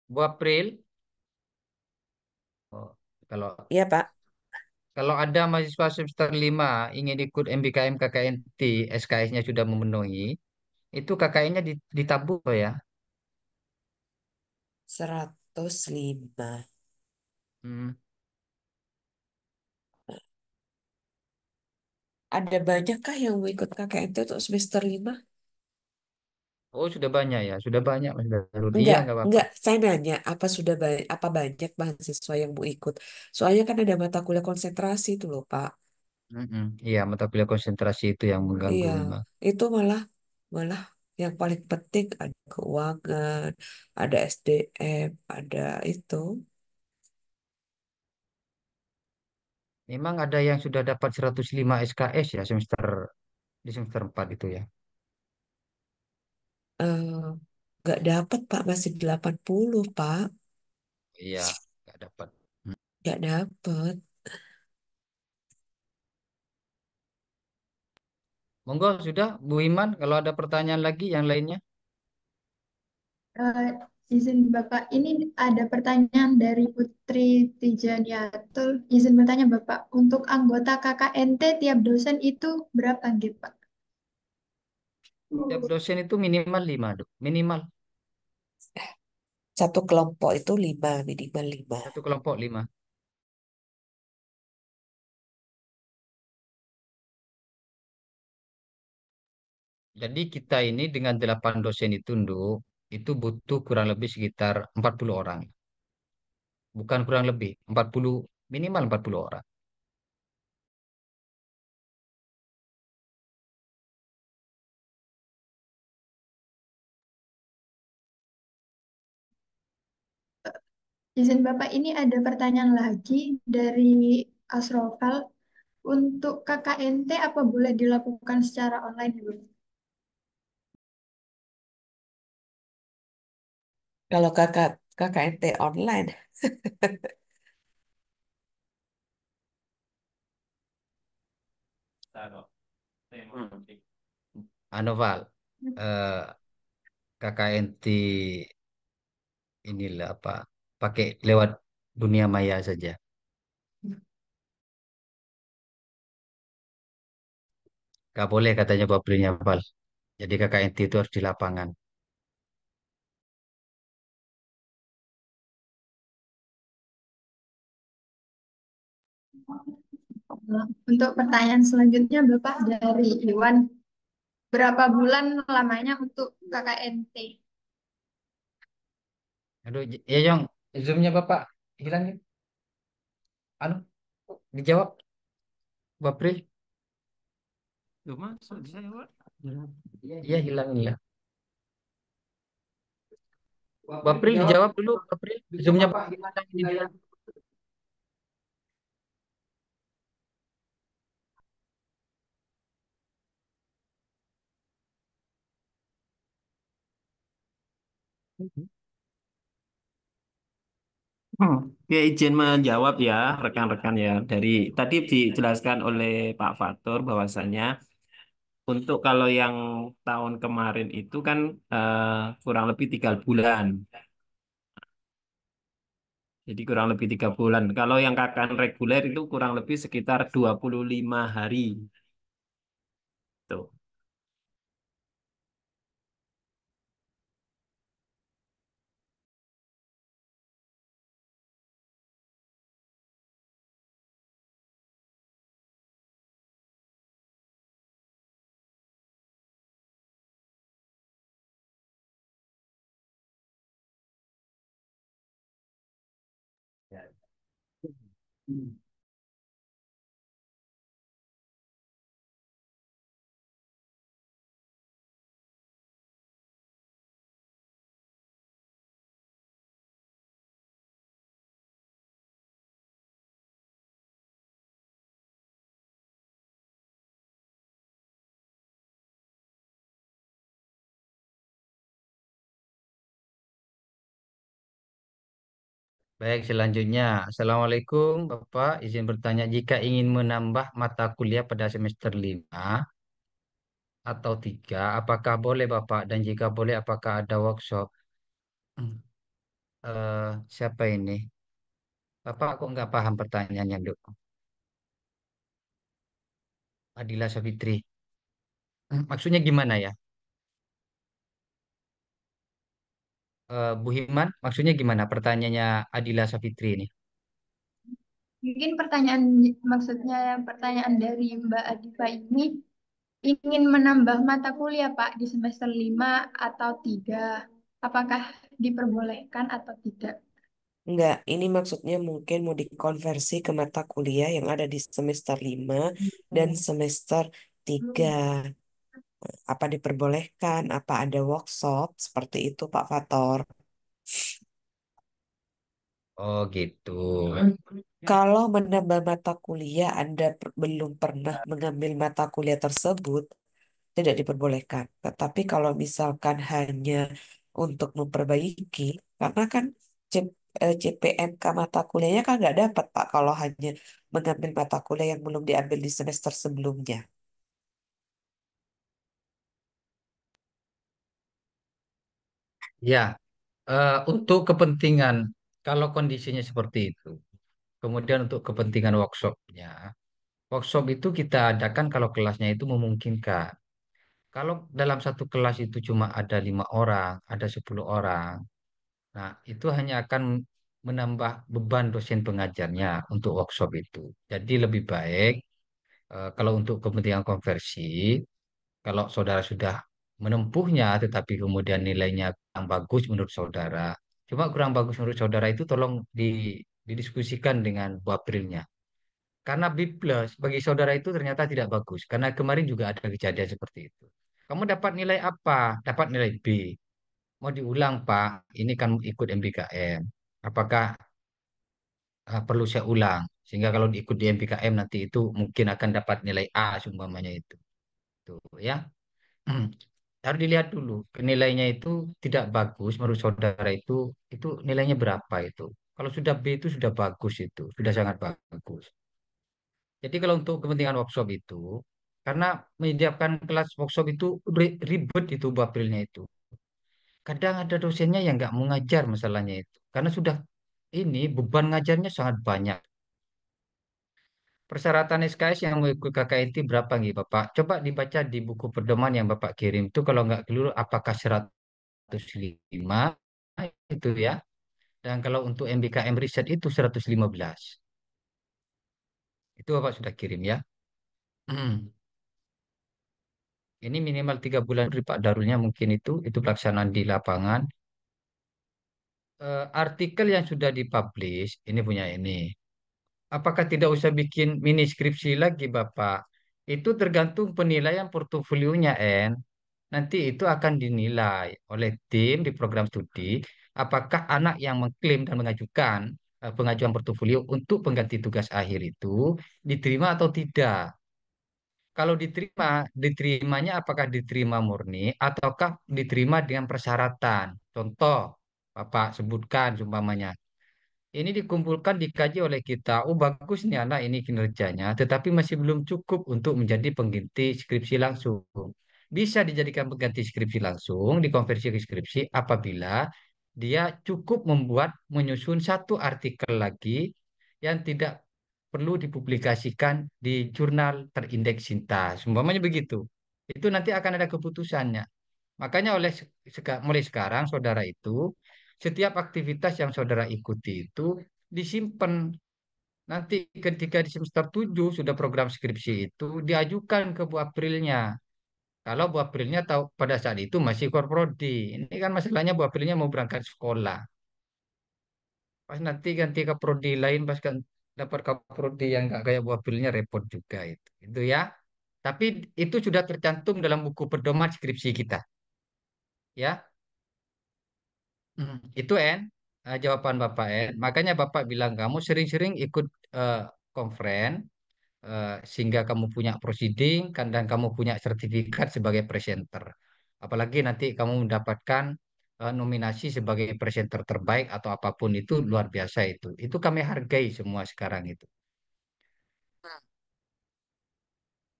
Bu April, oh, kalau Iya Pak, kalau ada mahasiswa semester 5 ingin ikut MBKM KKNT, SKS-nya sudah memenuhi, itu KKN-nya ditabur ya. 105. Hmm. Ada banyak kah yang mau ikut KKNT untuk semester 5? Oh, sudah banyak ya, sudah banyak Mas Darul. Iya, Enggak, nggak apa-apa. enggak. Saya nanya, apa banyak mahasiswa yang mau ikut? Soalnya kan ada mata kuliah konsentrasi itu loh Pak. Mm-mm. Iya, mata kuliah konsentrasi itu yang mengganggu Iya, memang. itu malah malah yang paling penting ada keuangan, ada SDM, ada itu. Memang ada yang sudah dapat 105 SKS ya di semester 4 itu ya. eh nggak dapat Pak, masih 80 Pak. Iya, nggak dapat. Hmm. Nggak dapat. Monggo sudah Bu Iman, kalau ada pertanyaan lagi yang lainnya. Eh, izin Bapak, ini ada pertanyaan dari Putri Tijaniatul. Izin bertanya Bapak, untuk anggota KKNT tiap dosen itu berapa gitu Pak? Tiap dosen itu minimal 5, Dok. Minimal Satu kelompok itu 5, minimal 5. satu kelompok 5. Jadi kita ini dengan 8 dosen itu, Nduk, itu butuh kurang lebih sekitar 40 orang. Bukan kurang lebih, 40. Minimal 40 orang. Izin Bapak, ini ada pertanyaan lagi dari Asrofal. Untuk KKNT apa boleh dilakukan secara online, Ibu? Kalau KKNT online, Anoval, eh, KKNT inilah apa? Pakai lewat dunia maya saja. Gak boleh katanya pabriknya Val. Jadi KKNT itu harus di lapangan. Untuk pertanyaan selanjutnya, Bapak dari Iwan, berapa bulan lamanya untuk KKNT? Aduh, ya Jong, zoomnya Bapak hilang ya? Anu, dijawab, Bapril. Loh, masuk di saya, Pak. Iya hilang ya. Bapril dijawab dulu, Bapril. Zoomnya Bapak hilang ini dia. Oke, izin menjawab ya, rekan-rekan ya. Dari tadi dijelaskan oleh Pak Fatur bahwasanya untuk kalau yang tahun kemarin itu kan kurang lebih 3 bulan. Jadi kurang lebih 3 bulan. Kalau yang KKN reguler itu kurang lebih sekitar 25 hari. Tuh. Baik, selanjutnya. Assalamualaikum, Bapak. Izin bertanya, jika ingin menambah mata kuliah pada semester 5 atau 3, apakah boleh, Bapak? Dan jika boleh, apakah ada workshop? Hmm, siapa ini? Bapak kok nggak paham pertanyaannya, Dok? Adila Savitri. Maksudnya gimana ya? Bu Himan, maksudnya gimana pertanyaannya Adila Savitri ini? Mungkin pertanyaan maksudnya pertanyaan dari Mbak Adifa ini ingin menambah mata kuliah Pak di semester 5 atau 3. Apakah diperbolehkan atau tidak? enggak. Ini maksudnya mungkin mau dikonversi ke mata kuliah yang ada di semester 5 dan semester 3. Apa diperbolehkan? Apa ada workshop? Seperti itu, Pak Fator. Oh gitu. Kalau menambah mata kuliah Anda belum pernah mengambil mata kuliah tersebut, tidak diperbolehkan. Tetapi kalau misalkan hanya untuk memperbaiki, karena kan CPNK mata kuliahnya kan nggak dapat, Pak, kalau hanya mengambil mata kuliah yang belum diambil di semester sebelumnya. Ya, untuk kepentingan kalau kondisinya seperti itu, kemudian untuk kepentingan workshopnya, workshop itu kita adakan kalau kelasnya itu memungkinkan. Kalau dalam satu kelas itu cuma ada 5 orang, ada 10 orang, nah itu hanya akan menambah beban dosen pengajarnya untuk workshop itu. Jadi lebih baik kalau untuk kepentingan konversi, kalau saudara sudah menempuhnya, tetapi kemudian nilainya kurang bagus menurut saudara, cuma kurang bagus menurut saudara itu tolong didiskusikan dengan Bu Aprilnya. Karena B plus bagi saudara itu ternyata tidak bagus. Karena kemarin juga ada kejadian seperti itu. Kamu dapat nilai apa? Dapat nilai B. Mau diulang, Pak. Ini kan ikut MBKM. Apakah perlu saya ulang? Sehingga kalau diikut di MBKM nanti itu mungkin akan dapat nilai A seumpamanya itu. Tuh ya. Harus dilihat dulu. Nilainya itu tidak bagus menurut saudara itu nilainya berapa itu. Kalau sudah B itu sudah bagus itu. Sudah sangat bagus. Jadi kalau untuk kepentingan workshop itu, karena menyediakan kelas workshop itu ribet itu Bu Aprilnya itu. Kadang ada dosennya yang nggak mau ngajar masalahnya itu. Karena sudah ini beban ngajarnya sangat banyak. Persyaratan SKS yang mau ikut KKNT berapa nih Bapak? Coba dibaca di buku pedoman yang Bapak kirim itu kalau nggak keliru apakah 105 itu ya. Dan kalau untuk MBKM riset itu 115. Itu Bapak sudah kirim ya. Ini minimal 3 bulan dari Pak Darulnya mungkin itu pelaksanaan di lapangan. Artikel yang sudah dipublish, ini punya ini. Apakah tidak usah bikin mini skripsi lagi, Bapak? Itu tergantung penilaian portofolionya, En. Nanti itu akan dinilai oleh tim di program studi, apakah anak yang mengklaim dan mengajukan pengajuan portofolio untuk pengganti tugas akhir itu diterima atau tidak. Kalau diterima, diterimanya apakah diterima murni ataukah diterima dengan persyaratan? Contoh, Bapak sebutkan umpamanya. Ini dikumpulkan, dikaji oleh kita. Oh, bagus nih anak ini kinerjanya, tetapi masih belum cukup untuk menjadi pengganti skripsi langsung. Bisa dijadikan pengganti skripsi langsung, dikonversi ke skripsi apabila dia cukup menyusun satu artikel lagi yang tidak perlu dipublikasikan di jurnal terindeks Sintas. Umpamanya begitu. Itu nanti akan ada keputusannya. Makanya mulai sekarang saudara itu setiap aktivitas yang saudara ikuti itu disimpan. Nanti ketika di semester 7 sudah program skripsi itu diajukan ke Bu Aprilnya. Kalau Bu Aprilnya tahu pada saat itu masih korprodi. Ini kan masalahnya Bu Aprilnya mau berangkat sekolah. Pas nanti ganti kaprodi lain, pas kan dapat kaprodi yang nggak kayak Bu Aprilnya repot juga itu. Itu ya. Tapi itu sudah tercantum dalam buku pedoman skripsi kita. Ya. Itu jawaban Bapak Makanya Bapak bilang kamu sering-sering ikut eh, konferen sehingga kamu punya proceeding kan dan kamu punya sertifikat sebagai presenter. Apalagi nanti kamu mendapatkan nominasi sebagai presenter terbaik atau apapun itu luar biasa itu. Itu kami hargai semua sekarang itu.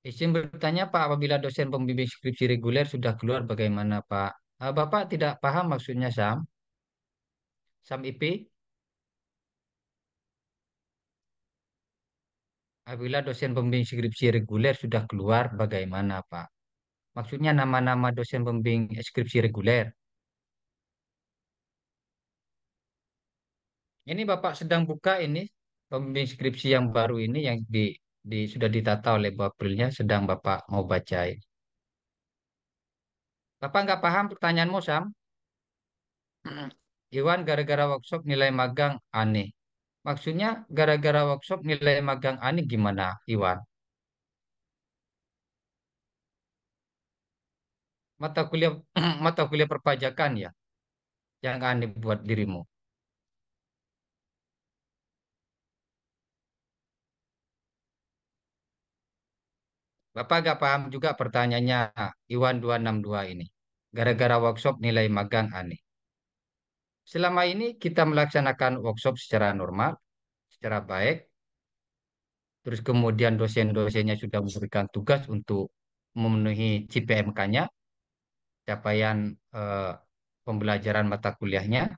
Izin bertanya Pak, apabila dosen pembimbing skripsi reguler sudah keluar bagaimana Pak? Bapak tidak paham maksudnya Sam IP? Apabila dosen pembimbing skripsi reguler sudah keluar, bagaimana, Pak? Maksudnya nama-nama dosen pembimbing skripsi reguler. Ini Bapak sedang buka ini pembimbing skripsi yang baru ini yang sudah ditata oleh Bu Aprilnya sedang Bapak mau bacain. Bapak nggak paham pertanyaanmu, Sam? Iwan gara-gara workshop nilai magang aneh. Maksudnya gara-gara workshop nilai magang aneh gimana, Iwan? Mata kuliah mata kuliah perpajakan ya yang aneh buat dirimu. Bapak gak paham juga pertanyaannya Iwan 262 ini. Gara-gara workshop nilai magang aneh. Selama ini kita melaksanakan workshop secara normal, secara baik. Terus kemudian dosen-dosennya sudah memberikan tugas untuk memenuhi CPMK-nya, capaian eh, pembelajaran mata kuliahnya.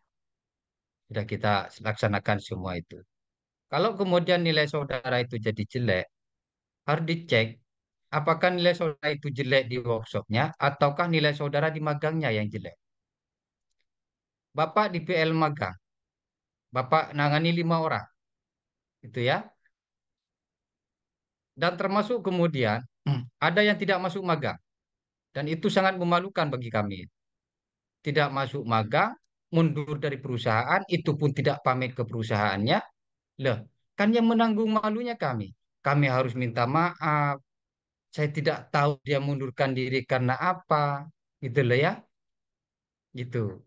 Sudah kita laksanakan semua itu. Kalau kemudian nilai saudara itu jadi jelek, harus dicek apakah nilai saudara itu jelek di workshopnya ataukah nilai saudara di magangnya yang jelek. Bapak di PL magang, Bapak nangani 5 orang, gitu ya. Dan termasuk kemudian ada yang tidak masuk magang, dan itu sangat memalukan bagi kami. Tidak masuk magang, mundur dari perusahaan, itu pun tidak pamit ke perusahaannya, Loh, kan yang menanggung malunya kami. Kami harus minta maaf. Saya tidak tahu dia mundurkan diri karena apa. Gitu loh ya. Gitu.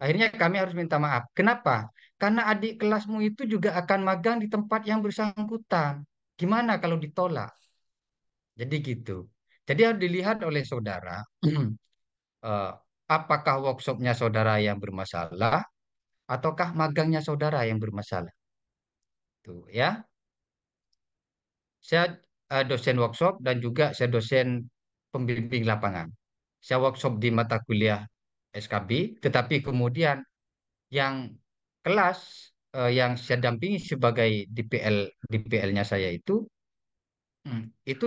Akhirnya kami harus minta maaf. Kenapa? Karena adik kelasmu itu juga akan magang di tempat yang bersangkutan. Gimana kalau ditolak? Jadi gitu. Jadi harus dilihat oleh saudara, eh, apakah workshopnya saudara yang bermasalah, ataukah magangnya saudara yang bermasalah. Tuh ya. Saya dosen workshop dan juga saya dosen pembimbing lapangan. Saya workshop di mata kuliah SKB, tetapi kemudian yang kelas yang saya dampingi sebagai DPL-nya saya itu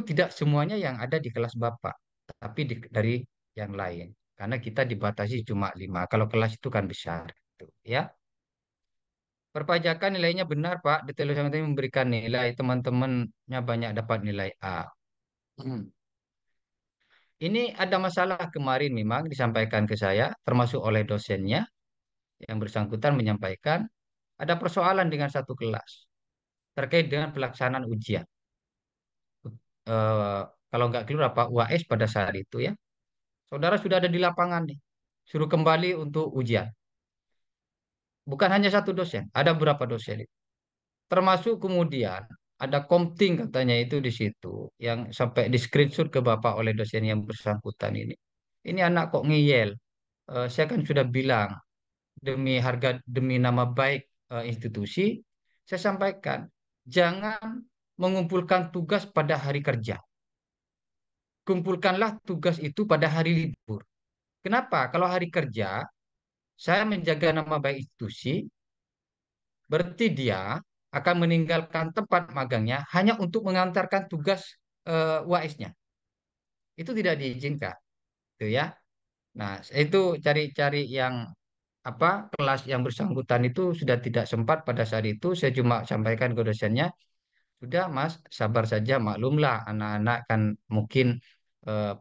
tidak semuanya yang ada di kelas Bapak, tapi dari yang lain. Karena kita dibatasi cuma 5. Kalau kelas itu kan besar. Gitu, ya. Perpajakan nilainya benar, Pak. Detail Usaha memberikan nilai. Teman-temannya banyak dapat nilai A. Hmm. Ini ada masalah kemarin memang disampaikan ke saya, termasuk oleh dosennya yang bersangkutan menyampaikan ada persoalan dengan satu kelas terkait dengan pelaksanaan ujian. Eh, Kalau nggak keliru apa UAS pada saat itu ya. Saudara sudah ada di lapangan nih, suruh kembali untuk ujian. Bukan hanya satu dosen, ada beberapa dosen. Termasuk kemudian ada komting katanya itu di situ yang sampai di screenshot ke Bapak oleh dosen yang bersangkutan ini. Ini anak kok ngeyel. Saya kan sudah bilang demi harga demi nama baik institusi, saya sampaikan jangan mengumpulkan tugas pada hari kerja. Kumpulkanlah tugas itu pada hari libur. Kenapa? Kalau hari kerja, saya menjaga nama baik institusi, berarti dia akan meninggalkan tempat magangnya hanya untuk mengantarkan tugas UAS-nya. Itu tidak diizinkan, gitu ya. Nah, itu cari-cari yang apa kelas yang bersangkutan itu sudah tidak sempat pada saat itu. Saya cuma sampaikan ke dosennya, sudah Mas, sabar saja, maklumlah anak-anak kan mungkin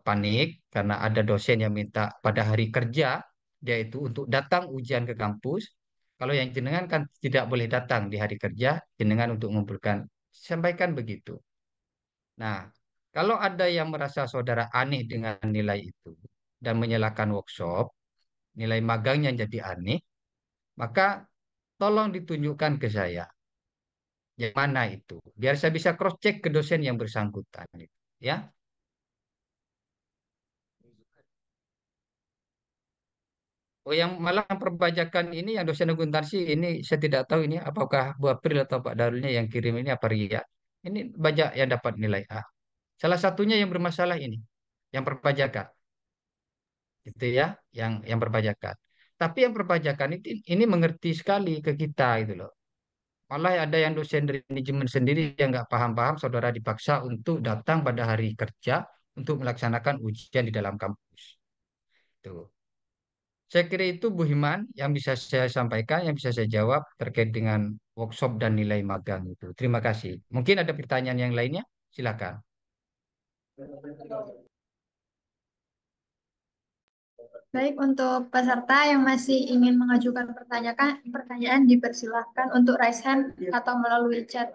panik karena ada dosen yang minta pada hari kerja dia itu untuk datang ujian ke kampus. Kalau yang jenengan kan tidak boleh datang di hari kerja, jenengan untuk mengumpulkan. Sampaikan begitu. Nah, kalau ada yang merasa saudara aneh dengan nilai itu dan menyalahkan workshop, nilai magangnya jadi aneh, maka tolong ditunjukkan ke saya yang mana itu, biar saya bisa cross check ke dosen yang bersangkutan, gitu. Ya. Oh, yang malah perbajakan ini yang dosen akuntansi ini saya tidak tahu ini apakah Bu April atau Pak Darulnya yang kirim ini apa Ria. Ini bajak yang dapat nilai A. Salah satunya yang bermasalah ini, yang perpajakan, itu ya, yang perpajakan. Tapi yang perpajakan itu ini mengerti sekali ke kita itu loh. Malah ada yang dosen dari manajemen sendiri yang nggak paham-paham, saudara dipaksa untuk datang pada hari kerja untuk melaksanakan ujian di dalam kampus. Tuh. Saya kira itu Bu Himan yang bisa saya sampaikan, yang bisa saya jawab terkait dengan workshop dan nilai magang itu. Terima kasih. Mungkin ada pertanyaan yang lainnya? Silakan. Baik, untuk peserta yang masih ingin mengajukan pertanyaan dipersilahkan untuk raise hand atau melalui chat.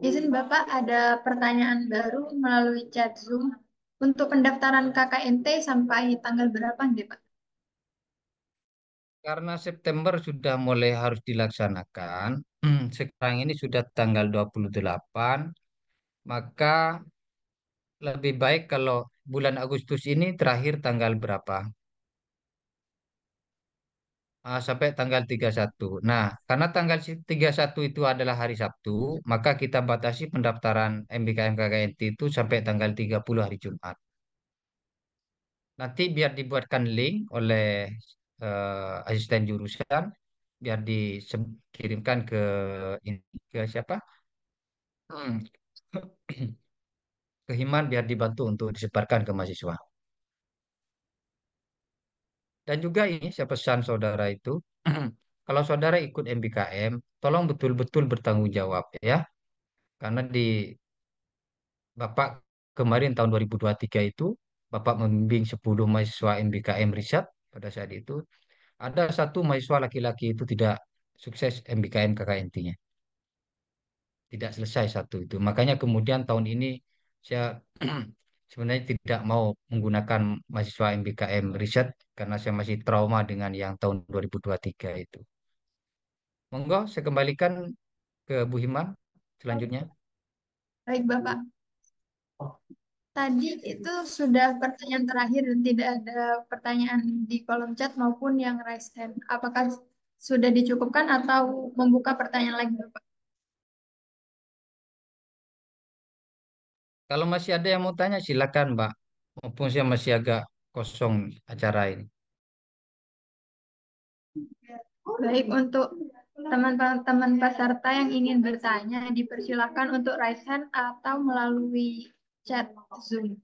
Izin Bapak, ada pertanyaan baru melalui chat Zoom. Untuk pendaftaran KKNT sampai tanggal berapa nih, Pak? Karena September sudah mulai harus dilaksanakan, sekarang ini sudah tanggal 28, maka lebih baik kalau bulan Agustus ini terakhir tanggal berapa? Sampai tanggal 31. Nah, karena tanggal 31 itu adalah hari Sabtu, maka kita batasi pendaftaran MBKM KKNT itu sampai tanggal 30 hari Jumat. Nanti biar dibuatkan link oleh asisten jurusan, biar dikirimkan ke siapa? Hmm, ke ke Himan biar dibantu untuk disebarkan ke mahasiswa. Dan juga ini saya pesan saudara itu, kalau saudara ikut MBKM, tolong betul-betul bertanggung jawab ya. Karena di Bapak kemarin tahun 2023 itu, Bapak membimbing 10 mahasiswa MBKM riset pada saat itu. Ada satu mahasiswa laki-laki itu tidak sukses MBKM KKNT-nya. Tidak selesai satu itu. Makanya kemudian tahun ini saya sebenarnya tidak mau menggunakan mahasiswa MBKM riset karena saya masih trauma dengan yang tahun 2023 itu. Monggo saya kembalikan ke Bu Hima selanjutnya. Baik, Bapak. Tadi itu sudah pertanyaan terakhir dan tidak ada pertanyaan di kolom chat maupun yang raise hand. Apakah sudah dicukupkan atau membuka pertanyaan lagi, Bapak? Kalau masih ada yang mau tanya silakan, Mbak. Mumpung saya masih agak kosong acara ini. Baik, untuk teman-teman peserta yang ingin bertanya, dipersilakan untuk raise hand atau melalui chat Zoom.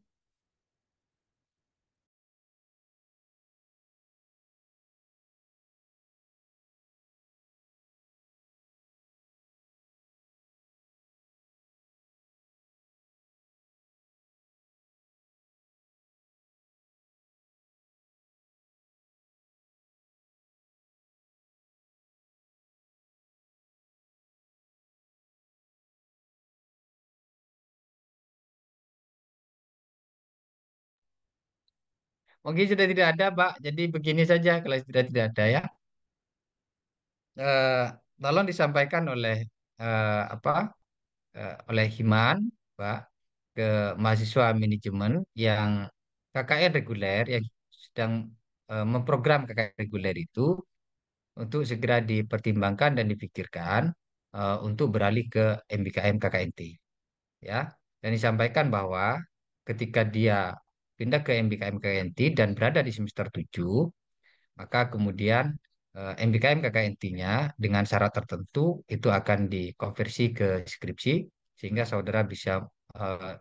Mungkin sudah tidak ada, Pak. Jadi begini saja kalau sudah tidak ada ya. Eh, Tolong disampaikan oleh apa oleh Himan, Pak, ke mahasiswa manajemen yang KKN reguler yang sedang memprogram KKN reguler itu untuk segera dipertimbangkan dan dipikirkan untuk beralih ke MBKM KKNT, ya. Dan disampaikan bahwa ketika dia pindah ke MBKM KKNT dan berada di semester 7, maka kemudian MBKM KKNT-nya dengan syarat tertentu itu akan dikonversi ke skripsi sehingga saudara bisa eh,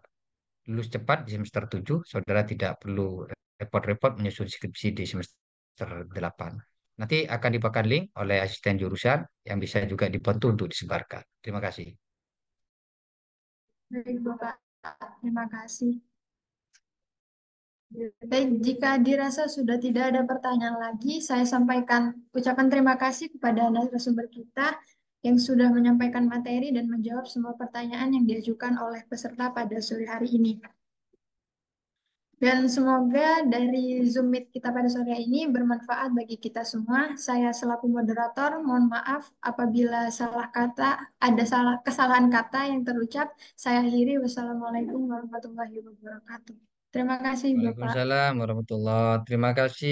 lulus cepat di semester 7, saudara tidak perlu repot-repot menyusun skripsi di semester 8. Nanti akan diberikan link oleh asisten jurusan yang bisa juga dibantu untuk disebarkan. Terima kasih. Baik, Bapak. Terima kasih. Baik, jika dirasa sudah tidak ada pertanyaan lagi, saya sampaikan ucapan terima kasih kepada narasumber kita yang sudah menyampaikan materi dan menjawab semua pertanyaan yang diajukan oleh peserta pada sore hari ini. Dan semoga dari Zoom Meet kita pada sore ini bermanfaat bagi kita semua. Saya selaku moderator, mohon maaf apabila ada kesalahan kata yang terucap. Saya akhiri. Wassalamualaikum warahmatullahi wabarakatuh. Terima kasih, Bapak. Waalaikumsalam warahmatullahi. Terima kasih.